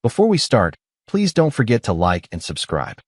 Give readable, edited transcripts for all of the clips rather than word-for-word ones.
Before we start, please don't forget to like and subscribe.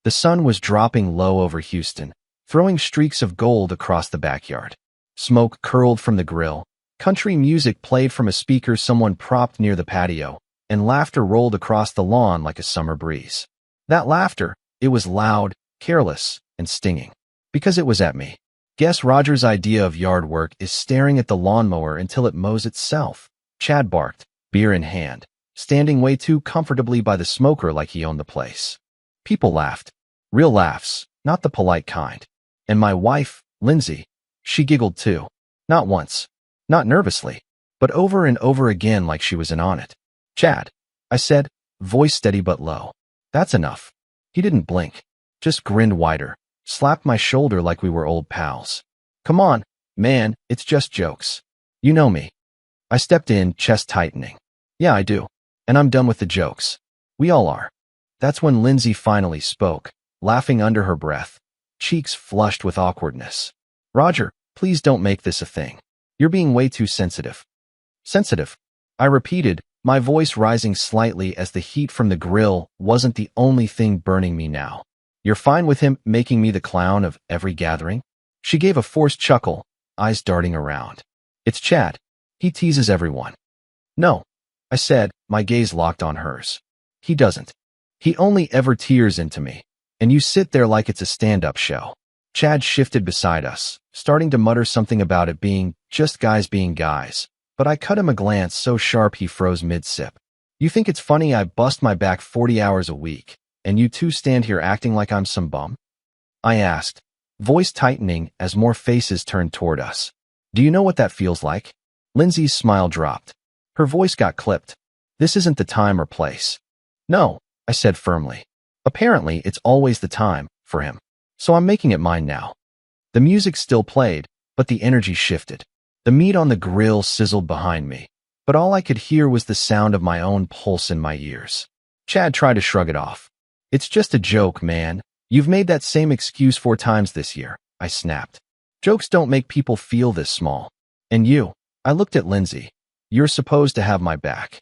The sun was dropping low over Houston, throwing streaks of gold across the backyard. Smoke curled from the grill, country music played from a speaker someone propped near the patio, and laughter rolled across the lawn like a summer breeze. That laughter, it was loud, careless, and stinging. Because it was at me. Guess Roger's idea of yard work is staring at the lawnmower until it mows itself. Chad barked, beer in hand, standing way too comfortably by the smoker like he owned the place. People laughed. Real laughs, not the polite kind. And my wife, Lindsay, she giggled too. Not once. Not nervously. But over and over again like she was in on it. Chad, I said, voice steady but low. That's enough. He didn't blink. Just grinned wider. Slapped my shoulder like we were old pals. Come on, man, it's just jokes. You know me. I stepped in, chest tightening. Yeah, I do. And I'm done with the jokes. We all are. That's when Lindsay finally spoke, laughing under her breath, cheeks flushed with awkwardness. Roger, please don't make this a thing. You're being way too sensitive. Sensitive? I repeated, my voice rising slightly as the heat from the grill wasn't the only thing burning me now. You're fine with him making me the clown of every gathering? She gave a forced chuckle, eyes darting around. It's Chad. He teases everyone. No, I said, my gaze locked on hers. He doesn't. He only ever tears into me. And you sit there like it's a stand-up show. Chad shifted beside us, starting to mutter something about it being just guys being guys. But I cut him a glance so sharp he froze mid-sip. You think it's funny I bust my back 40 hours a week, and you two stand here acting like I'm some bum? I asked, voice tightening as more faces turned toward us. Do you know what that feels like? Lindsay's smile dropped. Her voice got clipped. This isn't the time or place. No, I said firmly. Apparently, it's always the time, for him. So I'm making it mine now. The music still played, but the energy shifted. The meat on the grill sizzled behind me, but all I could hear was the sound of my own pulse in my ears. Chad tried to shrug it off. It's just a joke, man. You've made that same excuse 4 times this year, I snapped. Jokes don't make people feel this small. And you, I looked at Lindsay. You're supposed to have my back.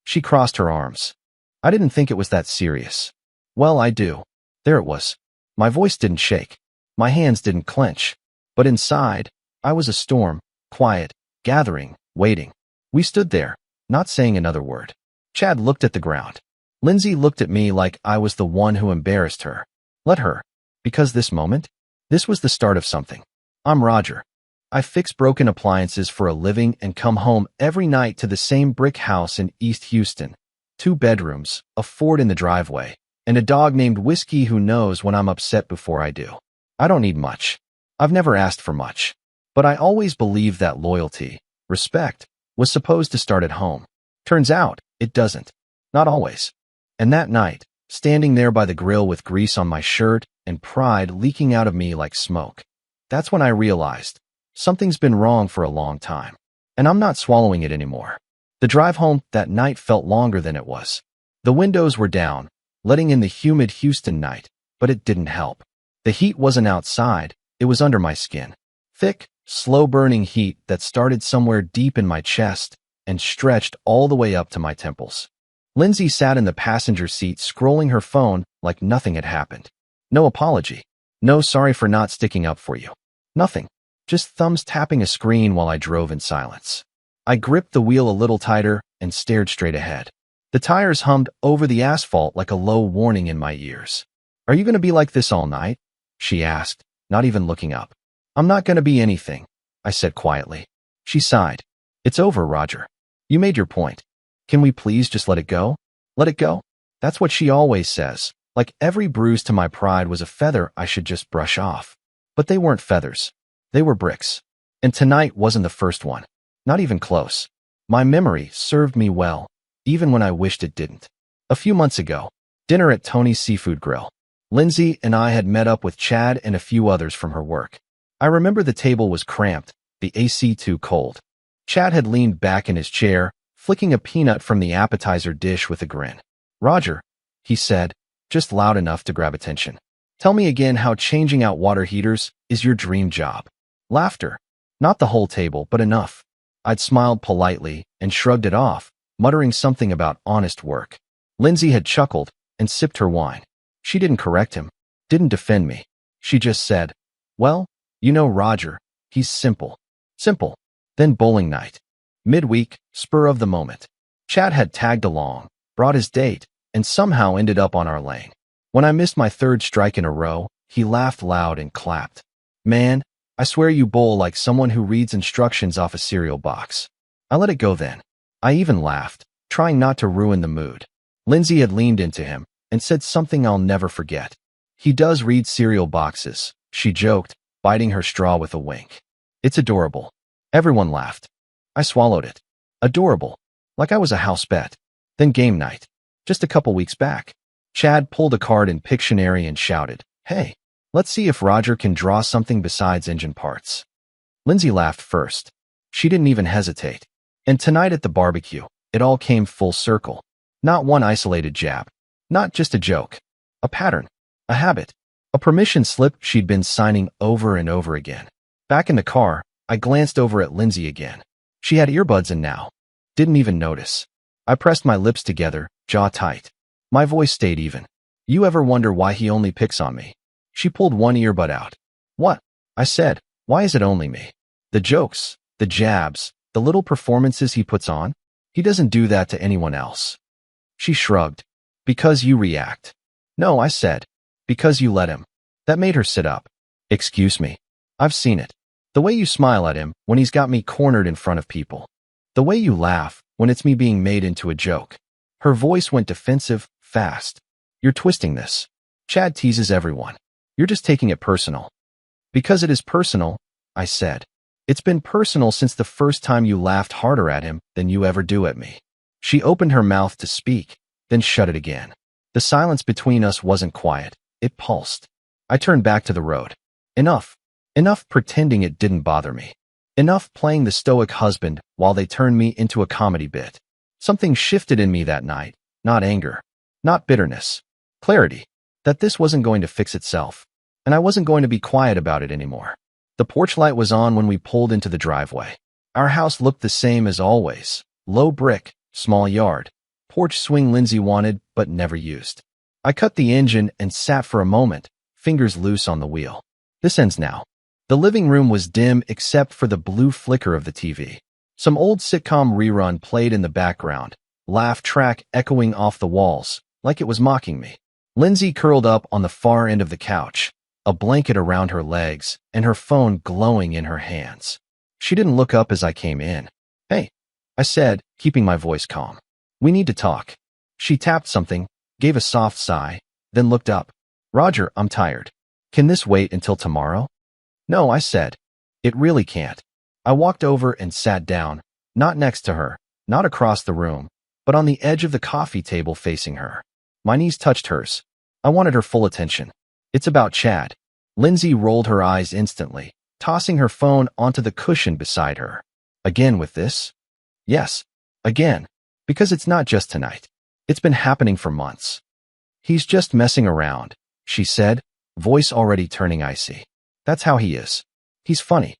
She crossed her arms. I didn't think it was that serious. Well, I do. There it was. My voice didn't shake. My hands didn't clench. But inside, I was a storm, quiet, gathering, waiting. We stood there, not saying another word. Chad looked at the ground. Lindsay looked at me like I was the one who embarrassed her. Let her. Because this moment, this was the start of something. I'm Roger. I fix broken appliances for a living and come home every night to the same brick house in East Houston. 2 bedrooms, a Ford in the driveway, and a dog named Whiskey who knows when I'm upset before I do. I don't need much. I've never asked for much. But I always believed that loyalty, respect, was supposed to start at home. Turns out, it doesn't. Not always. And that night, standing there by the grill with grease on my shirt and pride leaking out of me like smoke, that's when I realized something's been wrong for a long time. And I'm not swallowing it anymore. The drive home that night felt longer than it was. The windows were down, letting in the humid Houston night, but it didn't help. The heat wasn't outside, it was under my skin. Thick, slow-burning heat that started somewhere deep in my chest and stretched all the way up to my temples. Lindsay sat in the passenger seat scrolling her phone like nothing had happened. No apology. No sorry for not sticking up for you. Nothing. Just thumbs tapping a screen while I drove in silence. I gripped the wheel a little tighter and stared straight ahead. The tires hummed over the asphalt like a low warning in my ears. Are you going to be like this all night? She asked, not even looking up. I'm not going to be anything, I said quietly. She sighed. It's over, Roger. You made your point. Can we please just let it go? Let it go? That's what she always says, like every bruise to my pride was a feather I should just brush off. But they weren't feathers. They were bricks. And tonight wasn't the first one. Not even close. My memory served me well, even when I wished it didn't. A few months ago, dinner at Tony's Seafood Grill. Lindsay and I had met up with Chad and a few others from her work. I remember the table was cramped, the AC too cold. Chad had leaned back in his chair, flicking a peanut from the appetizer dish with a grin. Roger, he said, just loud enough to grab attention. Tell me again how changing out water heaters is your dream job. Laughter. Not the whole table, but enough. I'd smiled politely and shrugged it off, muttering something about honest work. Lindsay had chuckled and sipped her wine. She didn't correct him, didn't defend me. She just said, "Well, you know Roger, he's simple." Simple. Then bowling night. Midweek, spur of the moment. Chad had tagged along, brought his date, and somehow ended up on our lane. When I missed my third strike in a row, he laughed loud and clapped. "Man, I swear you bowl like someone who reads instructions off a cereal box." I let it go then. I even laughed, trying not to ruin the mood. Lindsay had leaned into him and said something I'll never forget. "He does read cereal boxes," she joked, biting her straw with a wink. "It's adorable." Everyone laughed. I swallowed it. Adorable. Like I was a house pet. Then game night. Just a couple weeks back. Chad pulled a card in Pictionary and shouted, "Hey, let's see if Roger can draw something besides engine parts." Lindsay laughed first. She didn't even hesitate. And tonight at the barbecue, it all came full circle. Not one isolated jab. Not just a joke. A pattern. A habit. A permission slip she'd been signing over and over again. Back in the car, I glanced over at Lindsay again. She had earbuds in now. Didn't even notice. I pressed my lips together, jaw tight. My voice stayed even. "You ever wonder why he only picks on me?" She pulled one earbud out. "What?" I said. "Why is it only me?" "The jokes, the jabs, the little performances he puts on? He doesn't do that to anyone else." She shrugged. "Because you react." "No," I said. "Because you let him." That made her sit up. "Excuse me. I've seen it. The way you smile at him when he's got me cornered in front of people. The way you laugh when it's me being made into a joke." Her voice went defensive, fast. "You're twisting this. Chad teases everyone. You're just taking it personal." "Because it is personal," I said. "It's been personal since the first time you laughed harder at him than you ever do at me." She opened her mouth to speak, then shut it again. The silence between us wasn't quiet. It pulsed. I turned back to the road. Enough. Enough pretending it didn't bother me. Enough playing the stoic husband while they turned me into a comedy bit. Something shifted in me that night. Not anger. Not bitterness. Clarity. That this wasn't going to fix itself. And I wasn't going to be quiet about it anymore. The porch light was on when we pulled into the driveway. Our house looked the same as always. Low brick, small yard. Porch swing Lindsay wanted but never used. I cut the engine and sat for a moment, fingers loose on the wheel. This ends now. The living room was dim except for the blue flicker of the TV. Some old sitcom rerun played in the background, laugh track echoing off the walls, like it was mocking me. Lindsay curled up on the far end of the couch, a blanket around her legs and her phone glowing in her hands. She didn't look up as I came in. "Hey," I said, keeping my voice calm. "We need to talk." She tapped something, gave a soft sigh, then looked up. "Roger, I'm tired. Can this wait until tomorrow?" "No," I said. "It really can't." I walked over and sat down, not next to her, not across the room, but on the edge of the coffee table facing her. My knees touched hers. I wanted her full attention. "It's about Chad." Lindsay rolled her eyes instantly, tossing her phone onto the cushion beside her. "Again with this?" "Yes, again. Because it's not just tonight. It's been happening for months." "He's just messing around," she said, voice already turning icy. "That's how he is. He's funny."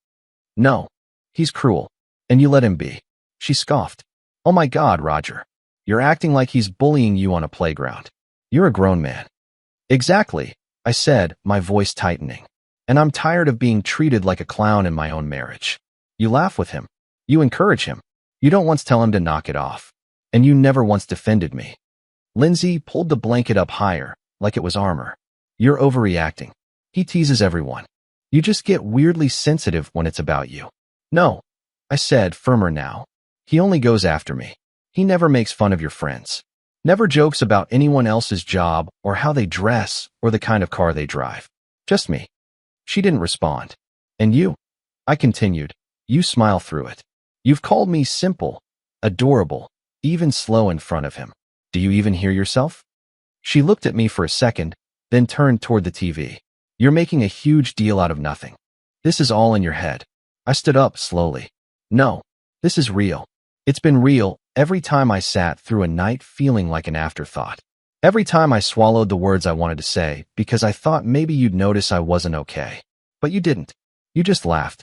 "No. He's cruel. And you let him be." She scoffed. "Oh my God, Roger. You're acting like he's bullying you on a playground. You're a grown man." "Exactly," I said, my voice tightening. "And I'm tired of being treated like a clown in my own marriage. You laugh with him. You encourage him. You don't once tell him to knock it off. And you never once defended me." Lindsay pulled the blanket up higher, like it was armor. "You're overreacting. He teases everyone. You just get weirdly sensitive when it's about you." "No," I said, firmer now. "He only goes after me. He never makes fun of your friends. Never jokes about anyone else's job or how they dress or the kind of car they drive. Just me." She didn't respond. "And you," I continued, "you smile through it. You've called me simple, adorable, even slow in front of him. Do you even hear yourself?" She looked at me for a second, then turned toward the TV. "You're making a huge deal out of nothing. This is all in your head." I stood up slowly. "No, this is real. It's been real every time I sat through a night feeling like an afterthought. Every time I swallowed the words I wanted to say because I thought maybe you'd notice I wasn't okay. But you didn't. You just laughed."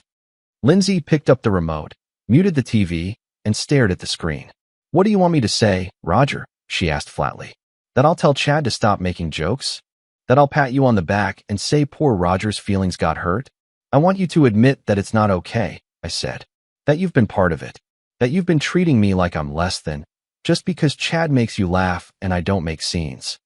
Lindsay picked up the remote, muted the TV, and stared at the screen. What do you want me to say, Roger? She asked flatly. That I'll tell Chad to stop making jokes? That I'll pat you on the back and say poor Roger's feelings got hurt? I want you to admit that it's not okay, I said. That you've been part of it. That you've been treating me like I'm less than, just because Chad makes you laugh and I don't make scenes.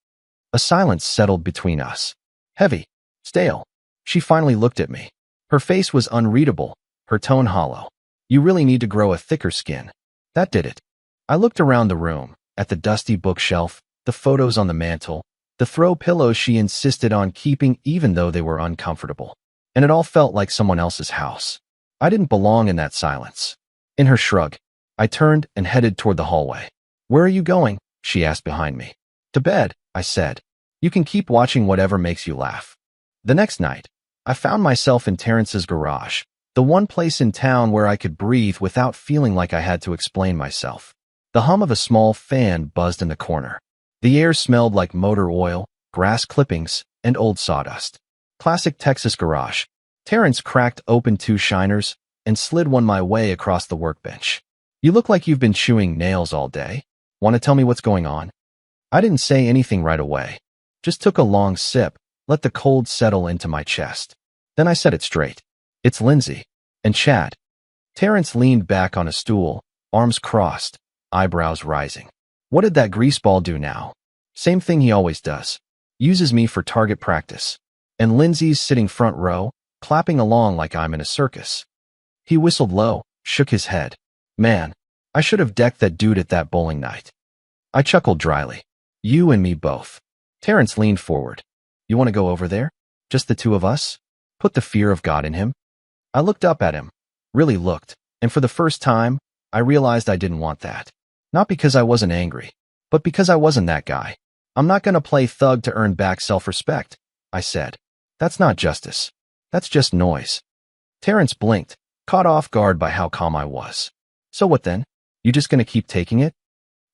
A silence settled between us. Heavy. Stale. She finally looked at me. Her face was unreadable, her tone hollow. You really need to grow a thicker skin. That did it. I looked around the room, at the dusty bookshelf, the photos on the mantel, the throw pillows she insisted on keeping even though they were uncomfortable. And it all felt like someone else's house. I didn't belong in that silence. In her shrug, I turned and headed toward the hallway. Where are you going? She asked behind me. To bed, I said. You can keep watching whatever makes you laugh. The next night, I found myself in Terrence's garage, the one place in town where I could breathe without feeling like I had to explain myself. The hum of a small fan buzzed in the corner. The air smelled like motor oil, grass clippings, and old sawdust. Classic Texas garage. Terrence cracked open 2 shiners and slid one my way across the workbench. You look like you've been chewing nails all day. Want to tell me what's going on? I didn't say anything right away. Just took a long sip, let the cold settle into my chest. Then I said it straight. It's Lindsay. And Chad. Terrence leaned back on a stool, arms crossed, eyebrows rising. What did that greaseball do now? Same thing he always does. Uses me for target practice. And Lindsay's sitting front row, clapping along like I'm in a circus. He whistled low, shook his head. Man, I should have decked that dude at that bowling night. I chuckled dryly. You and me both. Terrence leaned forward. You want to go over there? Just the two of us? Put the fear of God in him? I looked up at him. Really looked. And for the first time, I realized I didn't want that. Not because I wasn't angry, but because I wasn't that guy. I'm not going to play thug to earn back self-respect, I said. That's not justice. That's just noise. Terrence blinked, caught off guard by how calm I was. So what then? You just going to keep taking it?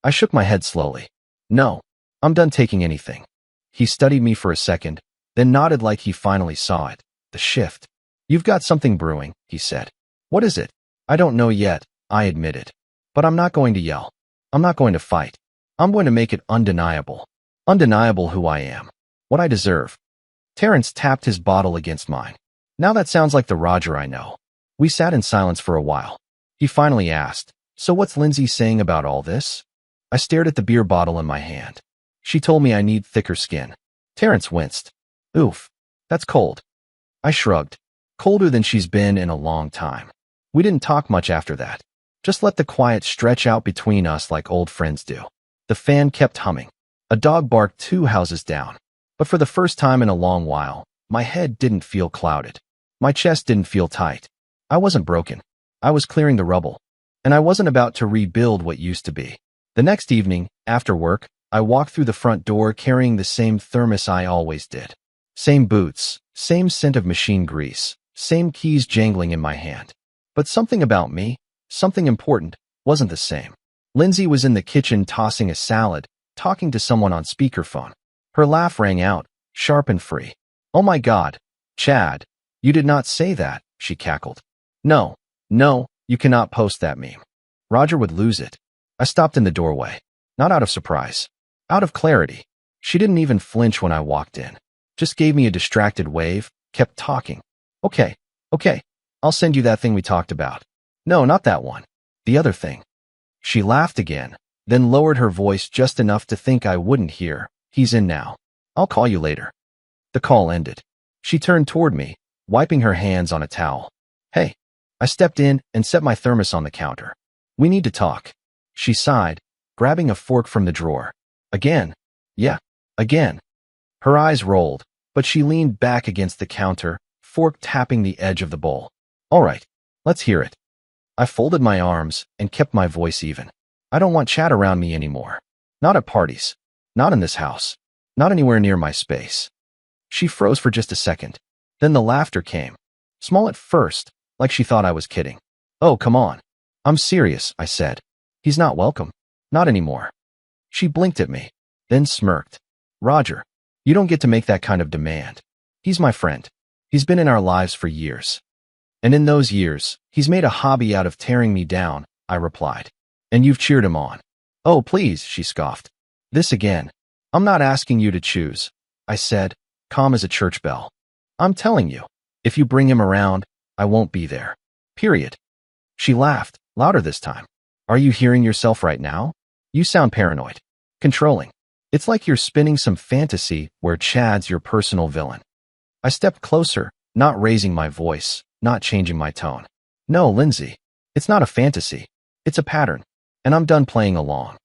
I shook my head slowly. No, I'm done taking anything. He studied me for a second, then nodded like he finally saw it. The shift. You've got something brewing, he said. What is it? I don't know yet, I admitted. But I'm not going to yell. I'm not going to fight. I'm going to make it undeniable. Undeniable who I am. What I deserve. Terrence tapped his bottle against mine. Now that sounds like the Roger I know. We sat in silence for a while. He finally asked, so what's Lindsay saying about all this? I stared at the beer bottle in my hand. She told me I need thicker skin. Terrence winced. Oof, that's cold. I shrugged. Colder than she's been in a long time. We didn't talk much after that. Just let the quiet stretch out between us like old friends do. The fan kept humming. A dog barked 2 houses down. But for the first time in a long while, my head didn't feel clouded. My chest didn't feel tight. I wasn't broken. I was clearing the rubble. And I wasn't about to rebuild what used to be. The next evening, after work, I walked through the front door carrying the same thermos I always did. Same boots, same scent of machine grease, same keys jangling in my hand. But something about me, something important, wasn't the same. Lindsay was in the kitchen tossing a salad, talking to someone on speakerphone. Her laugh rang out, sharp and free. Oh my God, Chad, you did not say that, she cackled. No, you cannot post that meme. Roger would lose it. I stopped in the doorway. Not out of surprise. Out of clarity. She didn't even flinch when I walked in. Just gave me a distracted wave, kept talking. Okay, I'll send you that thing we talked about. No, not that one. The other thing. She laughed again, then lowered her voice just enough to think I wouldn't hear. He's in now. I'll call you later. The call ended. She turned toward me, wiping her hands on a towel. Hey. I stepped in and set my thermos on the counter. We need to talk. She sighed, grabbing a fork from the drawer. Again? Yeah, again. Her eyes rolled, but she leaned back against the counter, fork tapping the edge of the bowl. All right, let's hear it. I folded my arms and kept my voice even. I don't want Chad around me anymore. Not at parties. Not in this house. Not anywhere near my space. She froze for just a second. Then the laughter came. Small at first, like she thought I was kidding. Oh, come on. I'm serious, I said. He's not welcome. Not anymore. She blinked at me, then smirked. Roger, you don't get to make that kind of demand. He's my friend. He's been in our lives for years. And in those years, he's made a hobby out of tearing me down, I replied. And you've cheered him on. Oh, please, she scoffed. This again. I'm not asking you to choose, I said, calm as a church bell. I'm telling you, if you bring him around, I won't be there. Period. She laughed, louder this time. Are you hearing yourself right now? You sound paranoid. Controlling. It's like you're spinning some fantasy where Chad's your personal villain. I stepped closer, not raising my voice, not changing my tone. No, Lindsay. It's not a fantasy. It's a pattern. And I'm done playing along.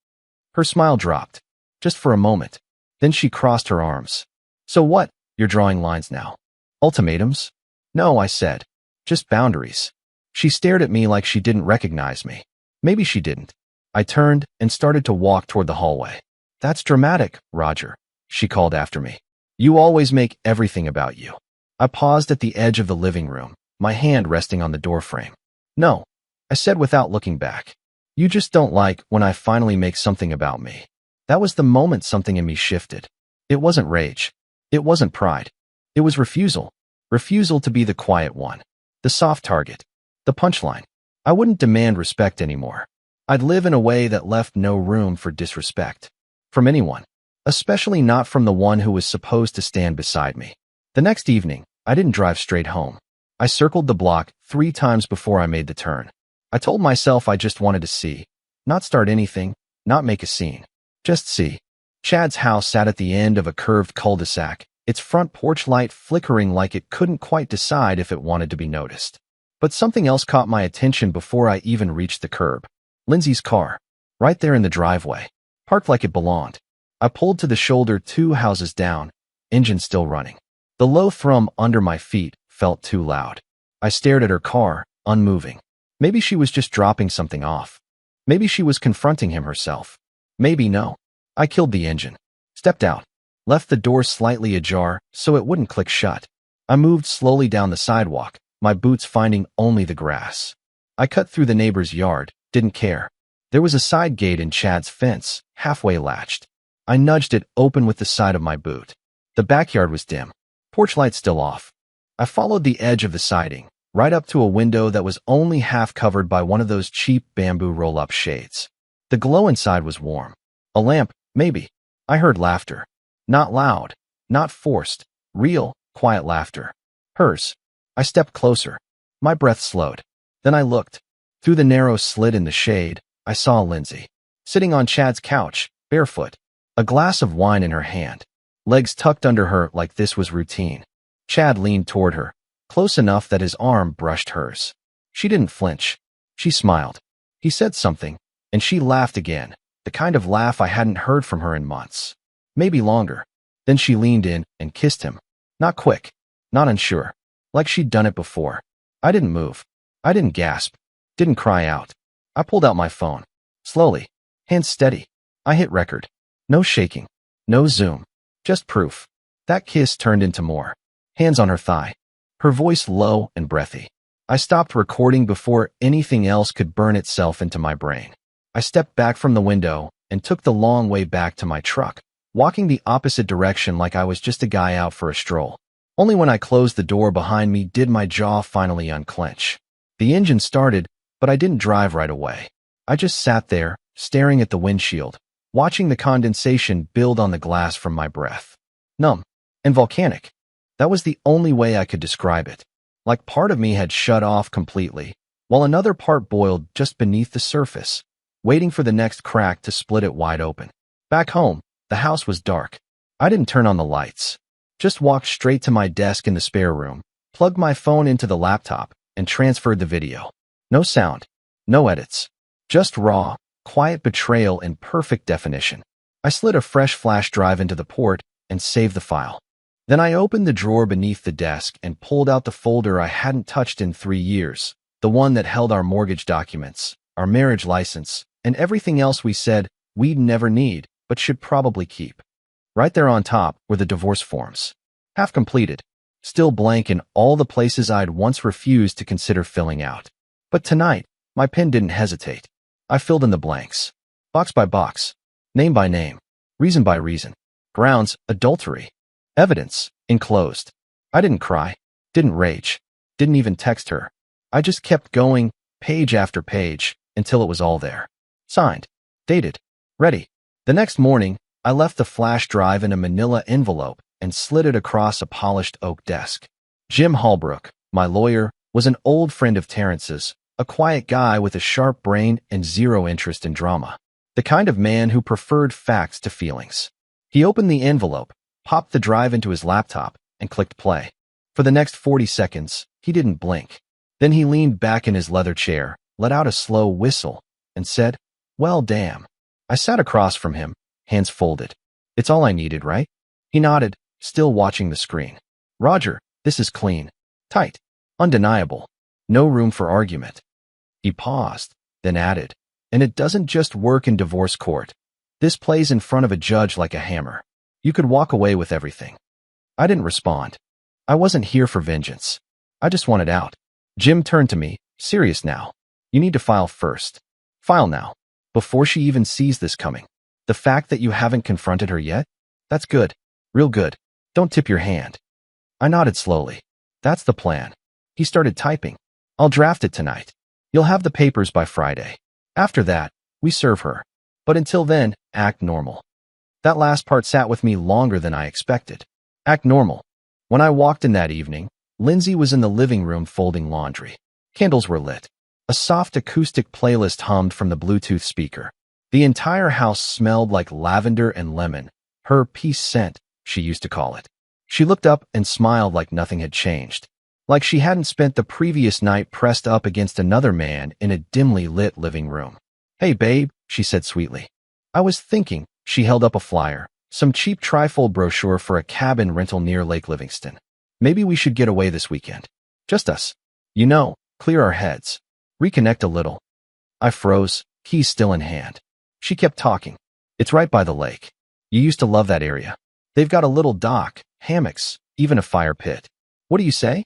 Her smile dropped, just for a moment. Then she crossed her arms. So what? You're drawing lines now. Ultimatums? No, I said. Just boundaries. She stared at me like she didn't recognize me. Maybe she didn't. I turned and started to walk toward the hallway. That's dramatic, Roger, she called after me. You always make everything about you. I paused at the edge of the living room, my hand resting on the doorframe. No, I said without looking back. You just don't like when I finally make something about me. That was the moment something in me shifted. It wasn't rage. It wasn't pride. It was refusal. Refusal to be the quiet one. The soft target. The punchline. I wouldn't demand respect anymore. I'd live in a way that left no room for disrespect. From anyone. Especially not from the one who was supposed to stand beside me. The next evening, I didn't drive straight home. I circled the block 3 times before I made the turn. I told myself I just wanted to see. Not start anything, not make a scene. Just see. Chad's house sat at the end of a curved cul-de-sac, its front porch light flickering like it couldn't quite decide if it wanted to be noticed. But something else caught my attention before I even reached the curb. Lindsay's car. Right there in the driveway. Parked like it belonged. I pulled to the shoulder 2 houses down, engine still running. The low thrum under my feet felt too loud. I stared at her car, unmoving. Maybe she was just dropping something off. Maybe she was confronting him herself. Maybe no. I killed the engine. Stepped out. Left the door slightly ajar so it wouldn't click shut. I moved slowly down the sidewalk, my boots finding only the grass. I cut through the neighbor's yard, didn't care. There was a side gate in Chad's fence, halfway latched. I nudged it open with the side of my boot. The backyard was dim. Porch light still off. I followed the edge of the siding, right up to a window that was only half covered by one of those cheap bamboo roll-up shades. The glow inside was warm. A lamp, maybe. I heard laughter. Not loud, not forced, real, quiet laughter. Hers. I stepped closer. My breath slowed. Then I looked. Through the narrow slit in the shade, I saw Lindsay. Sitting on Chad's couch, barefoot. A glass of wine in her hand. Legs tucked under her like this was routine. Chad leaned toward her, close enough that his arm brushed hers. She didn't flinch. She smiled. He said something, and she laughed again, the kind of laugh I hadn't heard from her in months. Maybe longer. Then she leaned in and kissed him. Not quick, not unsure, like she'd done it before. I didn't move. I didn't gasp. Didn't cry out. I pulled out my phone. Slowly. Hands steady. I hit record. No shaking. No zoom. Just proof. That kiss turned into more. Hands on her thigh. Her voice low and breathy. I stopped recording before anything else could burn itself into my brain. I stepped back from the window and took the long way back to my truck, walking the opposite direction like I was just a guy out for a stroll. Only when I closed the door behind me did my jaw finally unclench. The engine started, but I didn't drive right away. I just sat there, staring at the windshield, watching the condensation build on the glass from my breath. Numb and volcanic. That was the only way I could describe it. Like part of me had shut off completely, while another part boiled just beneath the surface, waiting for the next crack to split it wide open. Back home, the house was dark. I didn't turn on the lights. Just walked straight to my desk in the spare room, plugged my phone into the laptop, and transferred the video. No sound. No edits. Just raw, quiet betrayal in perfect definition. I slid a fresh flash drive into the port and saved the file. Then I opened the drawer beneath the desk and pulled out the folder I hadn't touched in 3 years, the one that held our mortgage documents, our marriage license, and everything else we said we'd never need but should probably keep. Right there on top were the divorce forms. Half completed, still blank in all the places I'd once refused to consider filling out. But tonight, my pen didn't hesitate. I filled in the blanks. Box by box. Name by name. Reason by reason. Grounds, adultery. Evidence, enclosed. I didn't cry. Didn't rage. Didn't even text her. I just kept going, page after page, until it was all there. Signed. Dated. Ready. The next morning, I left the flash drive in a manila envelope and slid it across a polished oak desk. Jim Holbrook, my lawyer, was an old friend of Terrence's, a quiet guy with a sharp brain and zero interest in drama. The kind of man who preferred facts to feelings. He opened the envelope, popped the drive into his laptop, and clicked play. For the next 40 seconds, he didn't blink. Then he leaned back in his leather chair, let out a slow whistle, and said, "Well, damn." I sat across from him, hands folded. "It's all I needed, right?" He nodded, still watching the screen. "Roger, this is clean. Tight. Undeniable. No room for argument." He paused, then added, "And it doesn't just work in divorce court. This plays in front of a judge like a hammer. You could walk away with everything." I didn't respond. I wasn't here for vengeance. I just wanted out. Jim turned to me, serious now. "You need to file first. File now. Before she even sees this coming. The fact that you haven't confronted her yet? That's good. Real good. Don't tip your hand." I nodded slowly. "That's the plan." He started typing. "I'll draft it tonight. You'll have the papers by Friday. After that, we serve her. But until then, act normal." That last part sat with me longer than I expected. Act normal. When I walked in that evening, Lindsay was in the living room folding laundry. Candles were lit. A soft acoustic playlist hummed from the Bluetooth speaker. The entire house smelled like lavender and lemon, her peace scent, she used to call it. She looked up and smiled like nothing had changed. Like she hadn't spent the previous night pressed up against another man in a dimly lit living room. "Hey, babe," she said sweetly. "I was thinking," she held up a flyer, some cheap trifold brochure for a cabin rental near Lake Livingston. "Maybe we should get away this weekend. Just us. You know, clear our heads. Reconnect a little." I froze, keys still in hand. She kept talking. "It's right by the lake. You used to love that area. They've got a little dock, hammocks, even a fire pit. What do you say?"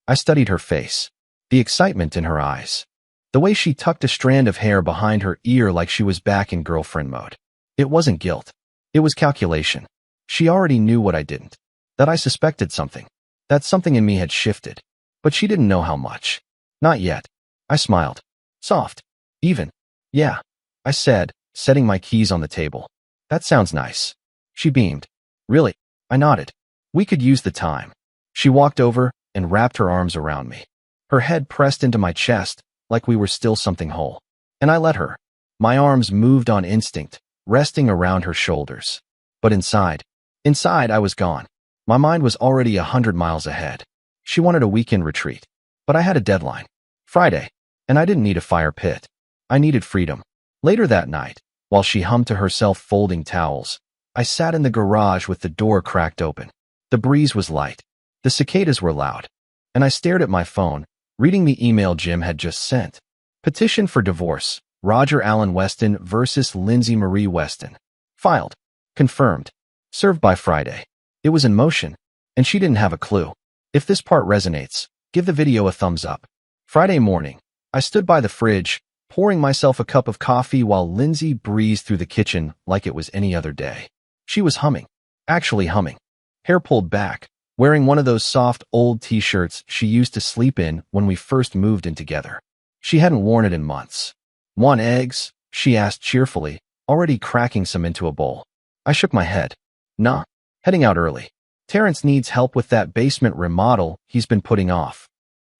I studied her face, the excitement in her eyes, the way she tucked a strand of hair behind her ear like she was back in girlfriend mode. It wasn't guilt. It was calculation. She already knew what I didn't, that I suspected something, that something in me had shifted, but she didn't know how much. Not yet. I smiled. Soft. Even. "Yeah," I said, setting my keys on the table. "That sounds nice." She beamed. "Really?" I nodded. "We could use the time." She walked over and wrapped her arms around me. Her head pressed into my chest like we were still something whole. And I let her. My arms moved on instinct, resting around her shoulders. But inside I was gone. My mind was already 100 miles ahead. She wanted a weekend retreat. But I had a deadline. Friday. And I didn't need a fire pit. I needed freedom. Later that night, while she hummed to herself folding towels, I sat in the garage with the door cracked open. The breeze was light. The cicadas were loud. And I stared at my phone, reading the email Jim had just sent. Petition for divorce. Roger Allen Weston versus Lindsay Marie Weston. Filed. Confirmed. Served by Friday. It was in motion, and she didn't have a clue. If this part resonates, give the video a thumbs up. Friday morning, I stood by the fridge, pouring myself a cup of coffee while Lindsay breezed through the kitchen like it was any other day. She was humming. Actually humming. Hair pulled back, wearing one of those soft old t-shirts she used to sleep in when we first moved in together. She hadn't worn it in months. "Want eggs?" she asked cheerfully, already cracking some into a bowl. I shook my head. "Nah, heading out early. Terrence needs help with that basement remodel he's been putting off."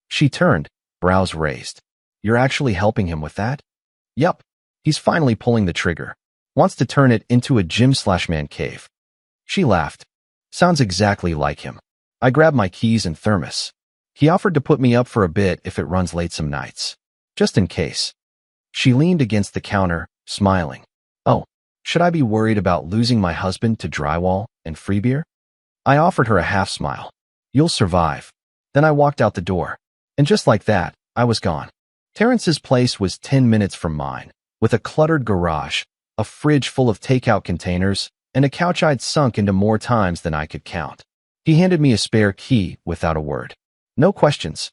She turned, brows raised. "You're actually helping him with that?" "Yup. He's finally pulling the trigger. Wants to turn it into a gym/man cave." She laughed. "Sounds exactly like him." I grabbed my keys and thermos. He offered to put me up for a bit if it runs late some nights. Just in case. She leaned against the counter, smiling. "Oh, should I be worried about losing my husband to drywall and free beer?" I offered her a half smile. "You'll survive." Then I walked out the door. And just like that, I was gone. Terrence's place was 10 minutes from mine, with a cluttered garage, a fridge full of takeout containers, and a couch I'd sunk into more times than I could count. He handed me a spare key without a word. "No questions?"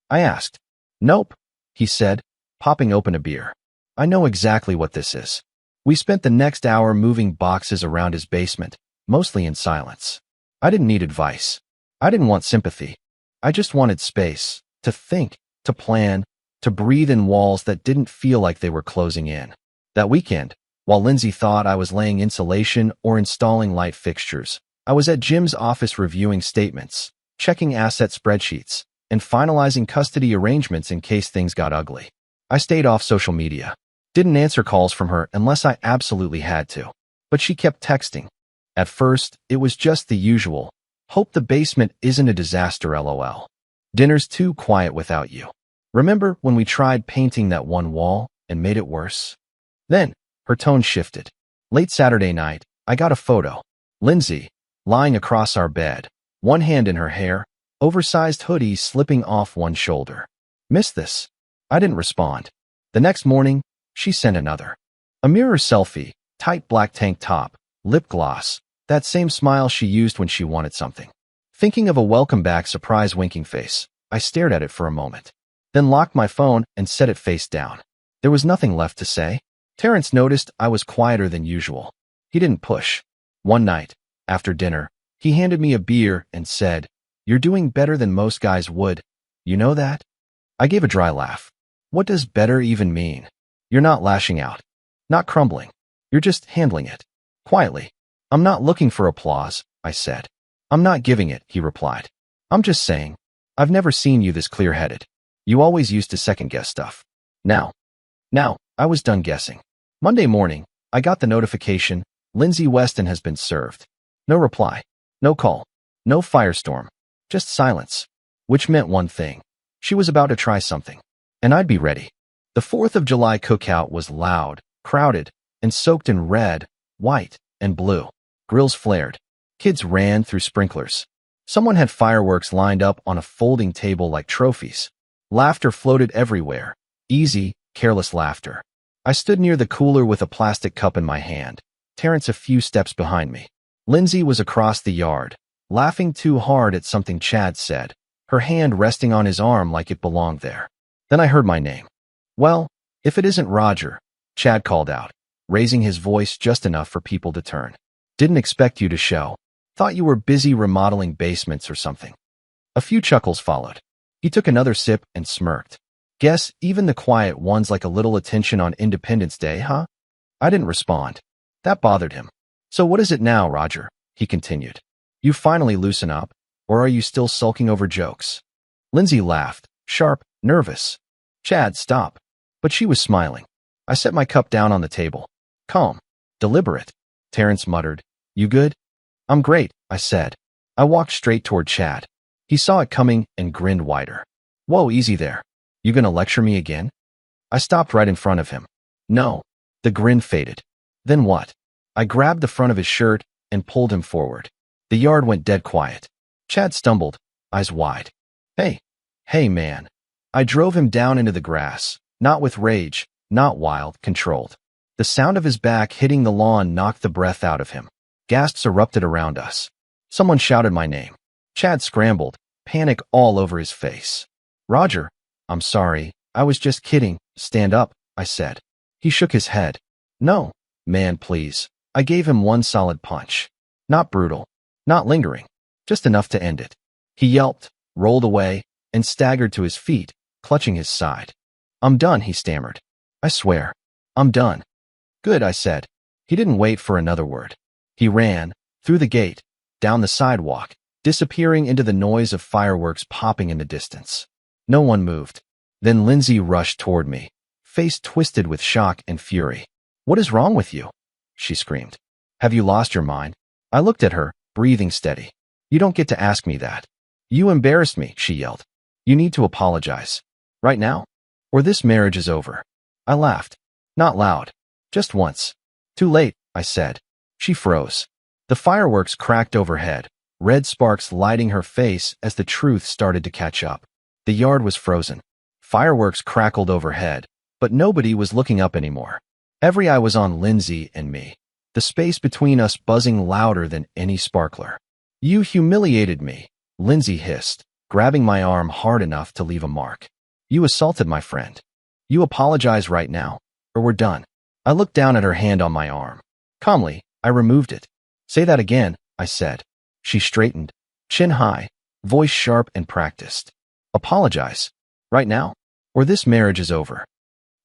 I asked. "Nope," he said, popping open a beer. "I know exactly what this is." We spent the next hour moving boxes around his basement, mostly in silence. I didn't need advice. I didn't want sympathy. I just wanted space, to think, to plan, to breathe in walls that didn't feel like they were closing in. That weekend, While Lindsay thought I was laying insulation or installing light fixtures, I was at Jim's office reviewing statements, checking asset spreadsheets, and finalizing custody arrangements in case things got ugly. I stayed off social media. Didn't answer calls from her unless I absolutely had to. But she kept texting. At first, it was just the usual. Hope the basement isn't a disaster, lol. Dinner's too quiet without you. Remember when we tried painting that one wall and made it worse? Then, her tone shifted. Late Saturday night, I got a photo. Lindsay, lying across our bed, one hand in her hair, oversized hoodie slipping off one shoulder. Missed this? I didn't respond. The next morning, she sent another. A mirror selfie, tight black tank top, lip gloss, that same smile she used when she wanted something. Thinking of a welcome back surprise winking face, I stared at it for a moment, then locked my phone and set it face down. There was nothing left to say. Terrence noticed I was quieter than usual. He didn't push. One night, after dinner, he handed me a beer and said, "You're doing better than most guys would. You know that?" I gave a dry laugh. What does better even mean? You're not lashing out. Not crumbling. You're just handling it. Quietly. I'm not looking for applause, I said. I'm not giving it, he replied. I'm just saying. I've never seen you this clear-headed. You always used to second-guess stuff. Now, I was done guessing. Monday morning, I got the notification, Lindsay Weston has been served. No reply. No call. No firestorm. Just silence. Which meant one thing. She was about to try something. And I'd be ready. The 4th of July cookout was loud, crowded, and soaked in red, white, and blue. Grills flared. Kids ran through sprinklers. Someone had fireworks lined up on a folding table like trophies. Laughter floated everywhere. Easy, careless laughter. I stood near the cooler with a plastic cup in my hand, Terrence a few steps behind me. Lindsay was across the yard, laughing too hard at something Chad said, her hand resting on his arm like it belonged there. Then I heard my name. Well, if it isn't Roger, Chad called out, raising his voice just enough for people to turn. Didn't expect you to show. Thought you were busy remodeling basements or something. A few chuckles followed. He took another sip and smirked. Guess even the quiet ones like a little attention on Independence Day, huh? I didn't respond. That bothered him. So what is it now, Roger? He continued. You finally loosen up, or are you still sulking over jokes? Lindsay laughed, sharp, nervous. Chad, stop. But she was smiling. I set my cup down on the table. Calm. Deliberate. Terrence muttered. You good? I'm great, I said. I walked straight toward Chad. He saw it coming and grinned wider. Whoa, easy there. You gonna lecture me again? I stopped right in front of him. No. The grin faded. Then what? I grabbed the front of his shirt and pulled him forward. The yard went dead quiet. Chad stumbled, eyes wide. Hey, man. I drove him down into the grass, not with rage, not wild, controlled. The sound of his back hitting the lawn knocked the breath out of him. Gasps erupted around us. Someone shouted my name. Chad scrambled, panic all over his face. Roger, I'm sorry, I was just kidding. Stand up, I said. He shook his head. No, man, please. I gave him one solid punch. Not brutal, not lingering, just enough to end it. He yelped, rolled away, and staggered to his feet, clutching his side. I'm done, he stammered. I swear, I'm done. Good, I said. He didn't wait for another word. He ran, through the gate, down the sidewalk, disappearing into the noise of fireworks popping in the distance. No one moved. Then Lindsay rushed toward me, face twisted with shock and fury. What is wrong with you? She screamed. Have you lost your mind? I looked at her, breathing steady. You don't get to ask me that. You embarrassed me, she yelled. You need to apologize. Right now? Or this marriage is over. I laughed. Not loud. Just once. Too late, I said. She froze. The fireworks cracked overhead, red sparks lighting her face as the truth started to catch up. The yard was frozen. Fireworks crackled overhead, but nobody was looking up anymore. Every eye was on Lindsay and me, the space between us buzzing louder than any sparkler. You humiliated me, Lindsay hissed, grabbing my arm hard enough to leave a mark. You assaulted my friend. You apologize right now, or we're done. I looked down at her hand on my arm. Calmly, I removed it. Say that again, I said. She straightened, chin high, voice sharp and practiced. Apologize. Right now? Or this marriage is over.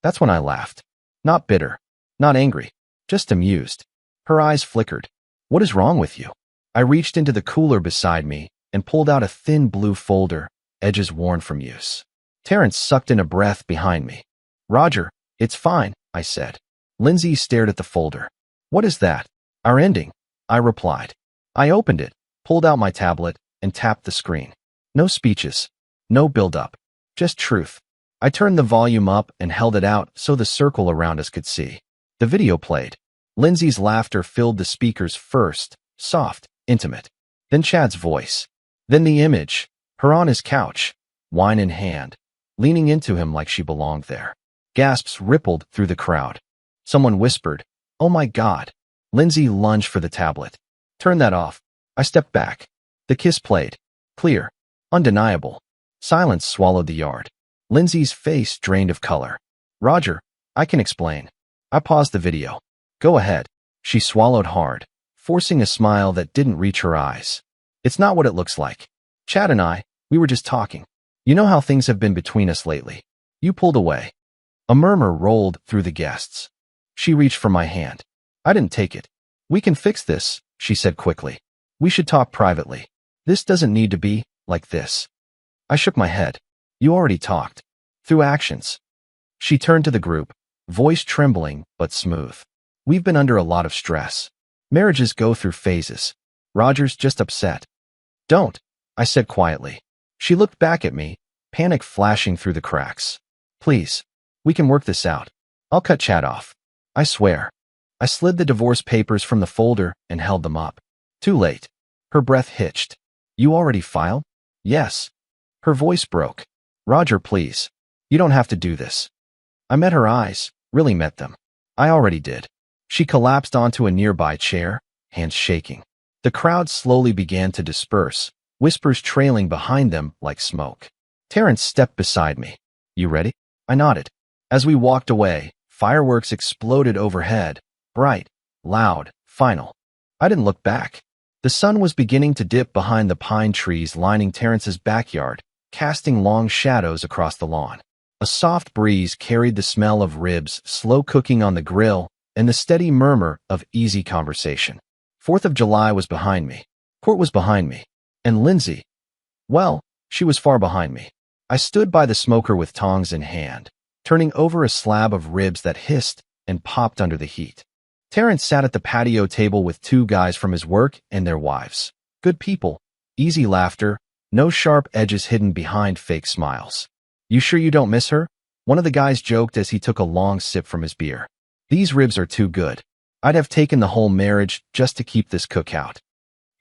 That's when I laughed. Not bitter. Not angry. Just amused. Her eyes flickered. What is wrong with you? I reached into the cooler beside me and pulled out a thin blue folder, edges worn from use. Terrence sucked in a breath behind me. Roger, it's fine, I said. Lindsay stared at the folder. What is that? Our ending, I replied. I opened it, pulled out my tablet, and tapped the screen. No speeches. No build-up. Just truth. I turned the volume up and held it out so the circle around us could see. The video played. Lindsay's laughter filled the speakers first, soft, intimate. Then Chad's voice. Then the image, her on his couch, wine in hand, leaning into him like she belonged there. Gasps rippled through the crowd. Someone whispered, "Oh my God." Lindsay lunged for the tablet. Turn that off. I stepped back. The kiss played. Clear. Undeniable. Silence swallowed the yard. Lindsay's face drained of color. Roger, I can explain. I paused the video. Go ahead. She swallowed hard, forcing a smile that didn't reach her eyes. It's not what it looks like. Chad and I, we were just talking. You know how things have been between us lately. You pulled away. A murmur rolled through the guests. She reached for my hand. I didn't take it. We can fix this, she said quickly. We should talk privately. This doesn't need to be like this. I shook my head. You already talked. Through actions. She turned to the group, voice trembling but smooth. We've been under a lot of stress. Marriages go through phases. Roger's just upset. Don't, I said quietly. She looked back at me, panic flashing through the cracks. Please, we can work this out. I'll cut Chad off. I swear. I slid the divorce papers from the folder and held them up. Too late. Her breath hitched. You already filed? Yes. Her voice broke. Roger, please. You don't have to do this. I met her eyes, really met them. I already did. She collapsed onto a nearby chair, hands shaking. The crowd slowly began to disperse, whispers trailing behind them like smoke. Terrence stepped beside me. You ready? I nodded. As we walked away, fireworks exploded overhead, bright, loud, final. I didn't look back. The sun was beginning to dip behind the pine trees lining Terrence's backyard, casting long shadows across the lawn. A soft breeze carried the smell of ribs slow cooking on the grill and the steady murmur of easy conversation. 4th of July was behind me. Court was behind me. And Lindsay, well, she was far behind me. I stood by the smoker with tongs in hand, turning over a slab of ribs that hissed and popped under the heat. Terrence sat at the patio table with 2 guys from his work and their wives. Good people, easy laughter, no sharp edges hidden behind fake smiles. You sure you don't miss her? One of the guys joked as he took a long sip from his beer. These ribs are too good. I'd have taken the whole marriage just to keep this cookout.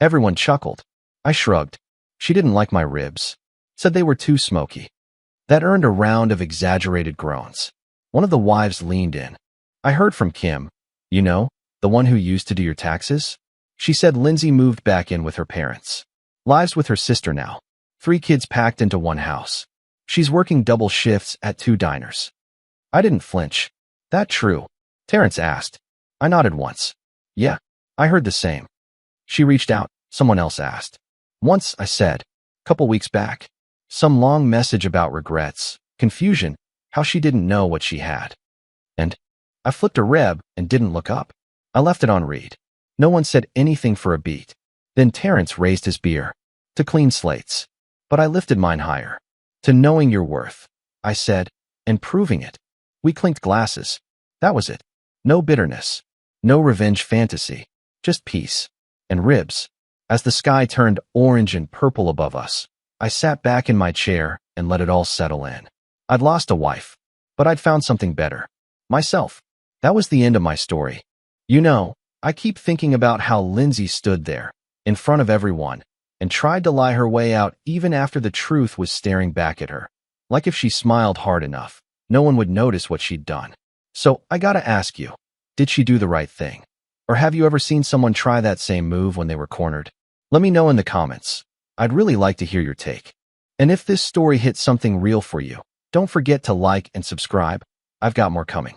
Everyone chuckled. I shrugged. She didn't like my ribs. Said they were too smoky. That earned a round of exaggerated groans. One of the wives leaned in. I heard from Kim. You know, the one who used to do your taxes? She said Lindsay moved back in with her parents. Lives with her sister now. 3 kids packed into one house. She's working double shifts at 2 diners. I didn't flinch. That true? Terrence asked. I nodded once. Yeah, I heard the same. She reached out. Someone else asked. Once, I said. Couple weeks back. Some long message about regrets, confusion, how she didn't know what she had. And I flipped a reb and didn't look up. I left it on read. No one said anything for a beat. Then Terrence raised his beer. To clean slates. But I lifted mine higher. To knowing your worth, I said, and proving it. We clinked glasses. That was it. No bitterness. No revenge fantasy. Just peace. And ribs. As the sky turned orange and purple above us, I sat back in my chair and let it all settle in. I'd lost a wife, but I'd found something better. Myself. That was the end of my story. You know, I keep thinking about how Lindsay stood there, in front of everyone, and tried to lie her way out even after the truth was staring back at her. Like if she smiled hard enough, no one would notice what she'd done. So I gotta ask you, did she do the right thing? Or have you ever seen someone try that same move when they were cornered? Let me know in the comments. I'd really like to hear your take. And if this story hit something real for you, don't forget to like and subscribe. I've got more coming.